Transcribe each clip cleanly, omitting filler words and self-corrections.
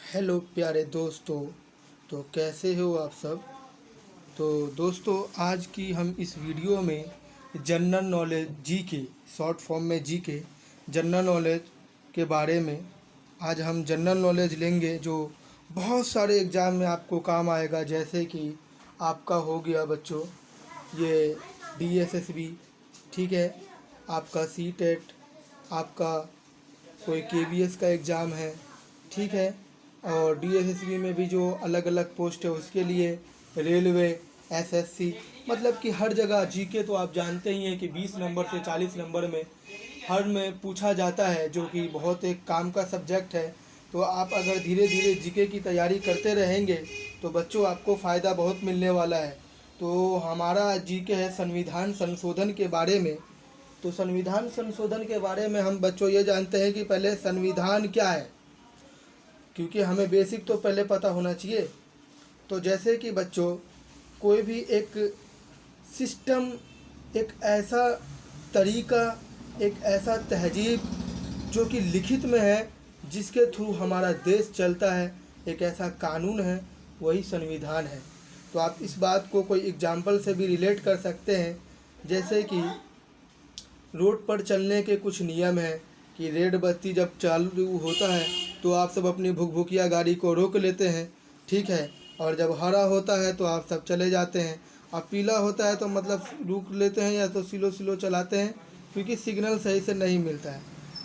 Hello प्यारे दोस्तों। तो कैसे हो आप सब। तो दोस्तों, आज की हम इस वीडियो में general knowledge GK, short form में जीके, जनरल नॉलेज के बारे में आज हम जनरल नॉलेज लेंगे जो बहुत सारे एग्ज़ाम में आपको काम आएगा। जैसे कि आपका हो गया बच्चों ये डीएसएसबी, ठीक है, आपका सीटेट, आपका कोई केवीएस का एग्ज़ाम है, ठीक है, और डीएसएसबी में भी जो अलग अलग पोस्ट है उसके लिए रेलवे, एसएससी, मतलब कि हर जगह जीके तो आप जानते ही हैं कि 20 नंबर से 40 नंबर में हर में पूछा जाता है, जो कि बहुत एक काम का सब्जेक्ट है। तो आप अगर धीरे धीरे जीके की तैयारी करते रहेंगे तो बच्चों आपको फ़ायदा बहुत मिलने वाला है। तो हमारा जीके है संविधान संशोधन के बारे में। तो संविधान संशोधन के बारे में हम बच्चों ये जानते हैं कि पहले संविधान क्या है, क्योंकि हमें बेसिक तो पहले पता होना चाहिए। तो जैसे कि बच्चों कोई भी एक सिस्टम, एक ऐसा तरीका, एक ऐसा तहजीब जो कि लिखित में है, जिसके थ्रू हमारा देश चलता है, एक ऐसा कानून है, वही संविधान है। तो आप इस बात को कोई एग्जाम्पल से भी रिलेट कर सकते हैं। जैसे कि रोड पर चलने के कुछ नियम हैं कि रेड बत्ती जब चालू होता है तो आप सब अपनी भुकभुकिया गाड़ी को रोक लेते हैं, ठीक है, और जब हरा होता है तो आप सब चले जाते हैं। अब पीला होता है तो मतलब रुक लेते हैं या तो स्लो स्लो चलाते हैं, क्योंकि सिग्नल सही से नहीं मिलता है।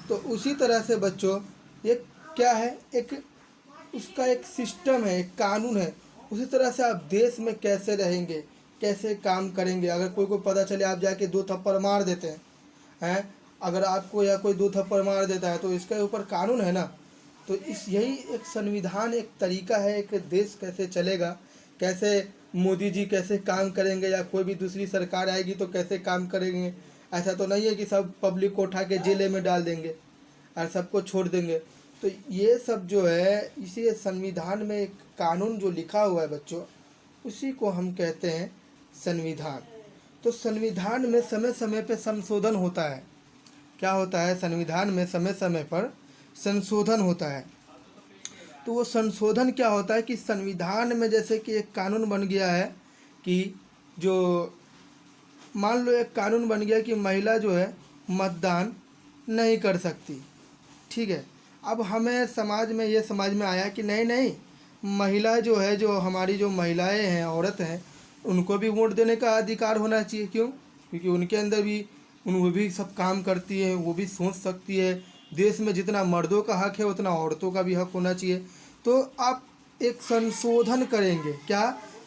तो उसी तरह से बच्चों ये क्या है, एक उसका एक सिस्टम है, एक कानून है। उसी तरह से आप देश में कैसे रहेंगे, कैसे काम करेंगे। अगर कोई को पता चले आप जाके 2 थप्पड़ मार देते हैं, अगर आपको या कोई 2 थप्पड़ मार देता है तो इसके ऊपर कानून है ना। तो इस यही एक संविधान एक तरीका है, एक देश कैसे चलेगा, कैसे मोदी जी कैसे काम करेंगे या कोई भी दूसरी सरकार आएगी तो कैसे काम करेंगे। ऐसा तो नहीं है कि सब पब्लिक को उठा के जेल में डाल देंगे और सबको छोड़ देंगे। तो ये सब जो है, इसी संविधान में एक कानून जो लिखा हुआ है बच्चों, उसी को हम कहते हैं संविधान। तो संविधान में समय समय पर संशोधन होता है। क्या होता है, संविधान में समय समय पर संशोधन होता है। तो वो संशोधन क्या होता है कि संविधान में जैसे कि एक कानून बन गया है कि जो मान लो एक कानून बन गया कि महिला जो है मतदान नहीं कर सकती, ठीक है। अब हमें समाज में ये समझ में आया कि नहीं नहीं, महिला जो है, जो हमारी जो महिलाएं हैं, औरत हैं, उनको भी वोट देने का अधिकार होना चाहिए। क्यों? क्योंकि उनके अंदर भी वो भी सब काम करती है, वो भी सोच सकती है। देश में जितना मर्दों का हक है उतना औरतों का भी हक होना चाहिए। तो आप एक संशोधन करेंगे क्या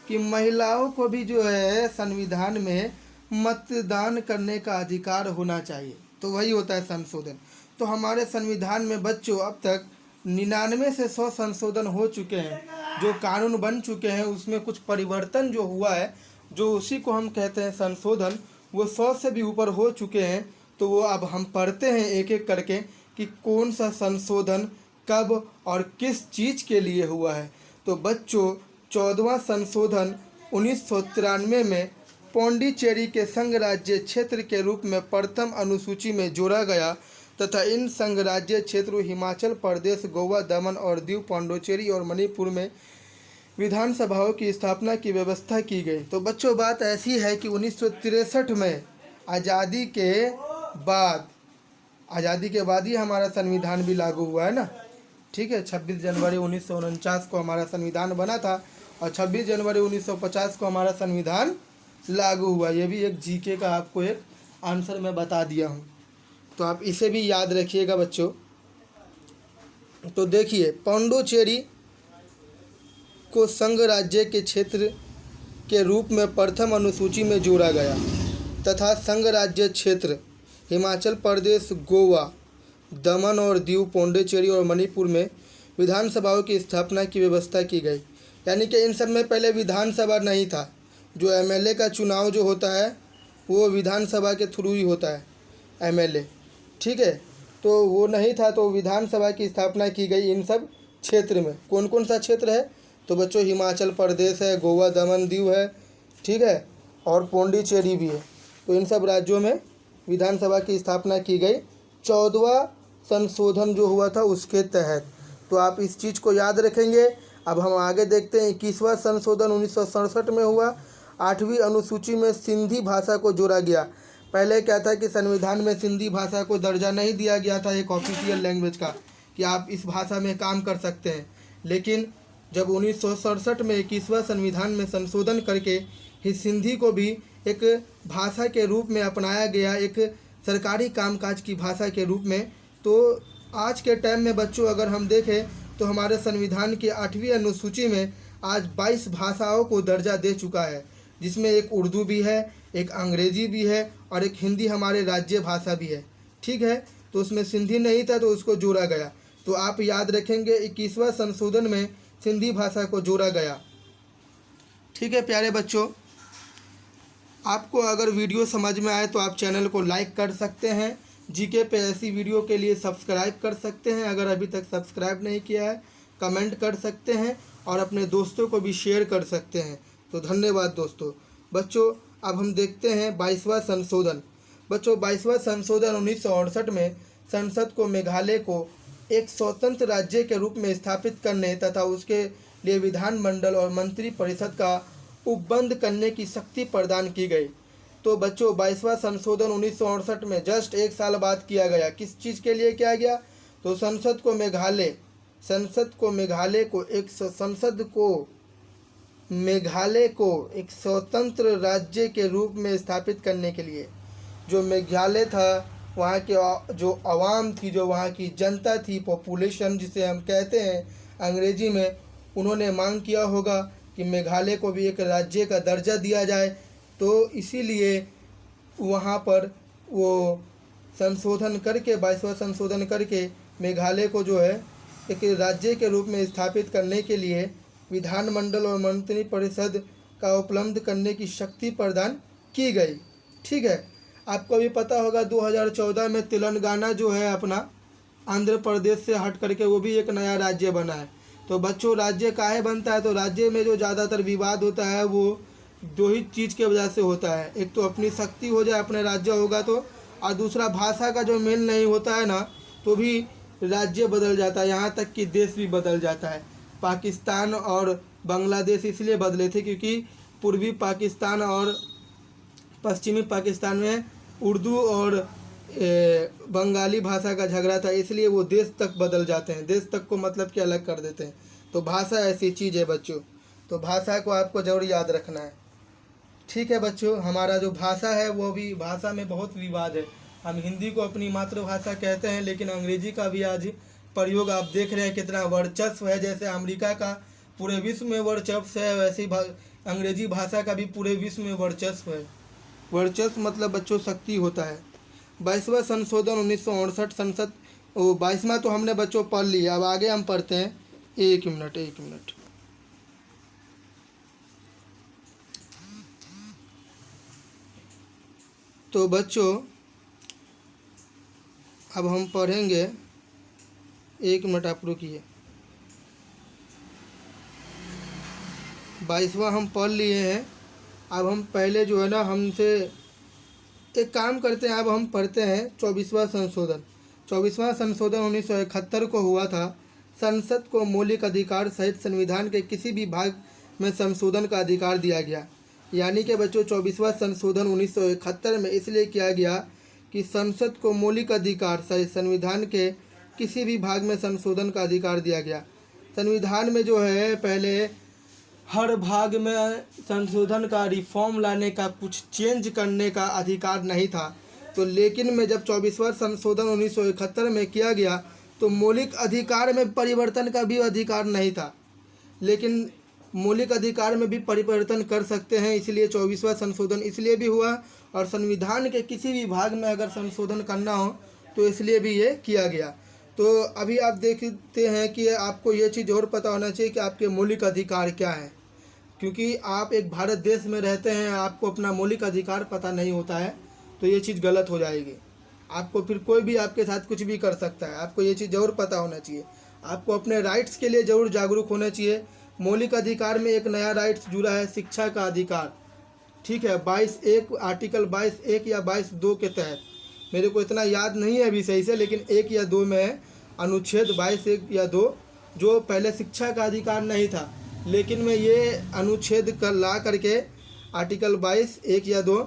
कि महिलाओं को भी जो है संविधान में मतदान करने का अधिकार होना चाहिए। तो वही होता है संशोधन। तो हमारे संविधान में बच्चों अब तक 99 से 100 संशोधन हो चुके हैं, जो कानून बन चुके हैं। उसमें कुछ परिवर्तन जो हुआ है, जो उसी को हम कहते हैं संशोधन, वो 100 से भी ऊपर हो चुके हैं। तो वो अब हम पढ़ते हैं एक एक करके कि कौन सा संशोधन कब और किस चीज़ के लिए हुआ है। तो बच्चों 14वां संशोधन 1993 में पौंडीचेरी के संघ राज्य क्षेत्र के रूप में प्रथम अनुसूची में जोड़ा गया तथा इन संघ राज्य क्षेत्रों हिमाचल प्रदेश, गोवा, दमन और दीव, पौंडीचेरी और मणिपुर में विधानसभाओं की स्थापना की व्यवस्था की गई। तो बच्चों बात ऐसी है कि 1963 में आज़ादी के बाद ही हमारा संविधान भी लागू हुआ है ना, ठीक है। 26 जनवरी 1949 को हमारा संविधान बना था और 26 जनवरी 1950 को हमारा संविधान लागू हुआ। ये भी एक जीके का आपको एक आंसर मैं बता दिया हूँ, तो आप इसे भी याद रखिएगा बच्चों। तो देखिए, पौंडीचेरी को संघ राज्य के क्षेत्र के रूप में प्रथम अनुसूची में जोड़ा गया तथा संघ राज्य क्षेत्र हिमाचल प्रदेश, गोवा, दमन और दीव, पौंडीचेरी और मणिपुर में विधानसभाओं की स्थापना की व्यवस्था की गई। यानी कि इन सब में पहले विधानसभा नहीं था। जो एमएलए का चुनाव जो होता है वो विधानसभा के थ्रू ही होता है, एमएलए, ठीक है। तो वो नहीं था, तो विधानसभा की स्थापना की गई इन सब क्षेत्र में। कौन कौन सा क्षेत्र है? तो बच्चों हिमाचल प्रदेश है, गोवा, दमन, दीव है, ठीक है, और पौंडीचेरी भी है। तो इन सब राज्यों में विधानसभा की स्थापना की गई 14वां संशोधन जो हुआ था उसके तहत। तो आप इस चीज़ को याद रखेंगे। अब हम आगे देखते हैं। 21वां संशोधन 1967 में हुआ। 8वीं अनुसूची में सिंधी भाषा को जोड़ा गया। पहले क्या था कि संविधान में सिंधी भाषा को दर्जा नहीं दिया गया था एक ऑफिशियल लैंग्वेज का, कि आप इस भाषा में काम कर सकते हैं। लेकिन जब 1967 में 21वां संविधान में संशोधन करके इस सिंधी को भी एक भाषा के रूप में अपनाया गया, एक सरकारी कामकाज की भाषा के रूप में, तो आज के टाइम में बच्चों अगर हम देखें तो हमारे संविधान की 8वीं अनुसूची में आज 22 भाषाओं को दर्जा दे चुका है, जिसमें एक उर्दू भी है, एक अंग्रेजी भी है और एक हिंदी हमारे राज्य भाषा भी है। ठीक है, तो उसमें सिंधी नहीं था तो उसको जोड़ा गया। तो आप याद रखेंगे 21वां संशोधन में सिंधी भाषा को जोड़ा गया। ठीक है प्यारे बच्चों, आपको अगर वीडियो समझ में आए तो आप चैनल को लाइक कर सकते हैं। जीके पे ऐसी वीडियो के लिए सब्सक्राइब कर सकते हैं। अगर अभी तक सब्सक्राइब नहीं किया है कमेंट कर सकते हैं और अपने दोस्तों को भी शेयर कर सकते हैं। तो धन्यवाद दोस्तों। बच्चों अब हम देखते हैं 22वां संशोधन। बच्चों 22वां संशोधन 1968 में संसद को मेघालय को एक स्वतंत्र राज्य के रूप में स्थापित करने तथा उसके लिए विधानमंडल और मंत्री परिषद का उपबंध करने की शक्ति प्रदान की गई। तो बच्चों 22वां संशोधन 1968 में जस्ट एक साल बाद किया गया। किस चीज़ के लिए किया गया? तो संसद को मेघालय को एक स्वतंत्र राज्य के रूप में स्थापित करने के लिए। जो मेघालय था वहाँ के जो आवाम थी, जो वहाँ की जनता थी, पॉपुलेशन जिसे हम कहते हैं अंग्रेजी में, उन्होंने मांग किया होगा कि मेघालय को भी एक राज्य का दर्जा दिया जाए। तो इसीलिए वहाँ पर वो संशोधन करके 22वां संशोधन करके मेघालय को जो है एक राज्य के रूप में स्थापित करने के लिए विधानमंडल और मंत्री परिषद का उपलब्ध करने की शक्ति प्रदान की गई। ठीक है, आपको भी पता होगा 2014 में तेलंगाना जो है अपना आंध्र प्रदेश से हट करके वो भी एक नया राज्य बना है। तो बच्चों राज्य काहे बनता है? तो राज्य में जो ज़्यादातर विवाद होता है वो दो ही चीज़ के वजह से होता है। एक तो अपनी शक्ति हो जाए, अपने राज्य होगा तो, और दूसरा भाषा का जो मेल नहीं होता है ना, तो भी राज्य बदल जाता है, यहाँ तक कि देश भी बदल जाता है। पाकिस्तान और बांग्लादेश इसलिए बदले थे क्योंकि पूर्वी पाकिस्तान और पश्चिमी पाकिस्तान में उर्दू और बंगाली भाषा का झगड़ा था, इसलिए वो देश तक बदल जाते हैं। देश तक को मतलब कि अलग कर देते हैं। तो भाषा ऐसी चीज़ है बच्चों, तो भाषा को आपको ज़रूर याद रखना है। ठीक है बच्चों, हमारा जो भाषा है वो भी, भाषा में बहुत विवाद है। हम हिंदी को अपनी मातृभाषा कहते हैं, लेकिन अंग्रेजी का भी आज प्रयोग आप देख रहे हैं कितना वर्चस्व है। जैसे अमेरिका का पूरे विश्व में वर्चस्व है, वैसे अंग्रेजी भाषा का भी पूरे विश्व में वर्चस्व है। वर्चस्व मतलब बच्चों शक्ति होता है। 22वां संशोधन 1968 संसद 22वां तो हमने बच्चों पढ़ लिया। अब आगे हम पढ़ते हैं। एक मिनट। तो बच्चों अब हम पढ़ेंगे, 1 मिनट आप रुकिए। 22वां हम पढ़ लिए हैं। अब हम पहले जो है ना, हमसे एक काम करते हैं, अब हम पढ़ते हैं 24वां संशोधन। 24वां संशोधन 1971 को हुआ था। संसद को मौलिक अधिकार सहित संविधान के किसी भी भाग में संशोधन का अधिकार दिया गया। यानी कि बच्चों 24वां संशोधन 1971 में इसलिए किया गया कि संसद को मौलिक अधिकार सहित संविधान के किसी भी भाग में संशोधन का अधिकार दिया गया। संविधान में जो है पहले हर भाग में संशोधन का, रिफॉर्म लाने का, कुछ चेंज करने का अधिकार नहीं था। तो लेकिन में जब 24वां संशोधन 1971 में किया गया तो मौलिक अधिकार में परिवर्तन का भी अधिकार नहीं था, लेकिन मौलिक अधिकार में भी परिवर्तन कर सकते हैं। इसलिए 24वां संशोधन इसलिए भी हुआ, और संविधान के किसी भी भाग में अगर संशोधन करना हो तो इसलिए भी ये किया गया। तो अभी आप देखते हैं कि आपको ये चीज़ और पता होना चाहिए कि आपके मौलिक अधिकार क्या है, क्योंकि आप एक भारत देश में रहते हैं, आपको अपना मौलिक अधिकार पता नहीं होता है तो ये चीज़ गलत हो जाएगी। आपको फिर कोई भी आपके साथ कुछ भी कर सकता है। आपको ये चीज़ ज़रूर पता होना चाहिए। आपको अपने राइट्स के लिए ज़रूर जागरूक होना चाहिए। मौलिक अधिकार में एक नया राइट्स जुड़ा है, शिक्षा का अधिकार। ठीक है, 22(1) आर्टिकल 22(1) या 22(2) के तहत, मेरे को इतना याद नहीं है अभी सही से, लेकिन 1 या 2 में है, अनुच्छेद 22(1) या 2 जो पहले शिक्षा का अधिकार नहीं था, लेकिन में ये अनुच्छेद कर ला करके आर्टिकल 22 1 या 2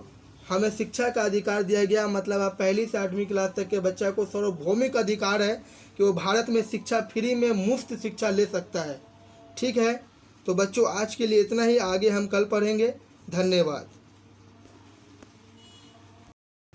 हमें शिक्षा का अधिकार दिया गया। मतलब आप पहली से 8वीं क्लास तक के बच्चा को सार्वभौमिक अधिकार है कि वो भारत में शिक्षा फ्री में मुफ्त शिक्षा ले सकता है। ठीक है, तो बच्चों आज के लिए इतना ही, आगे हम कल पढ़ेंगे। धन्यवाद।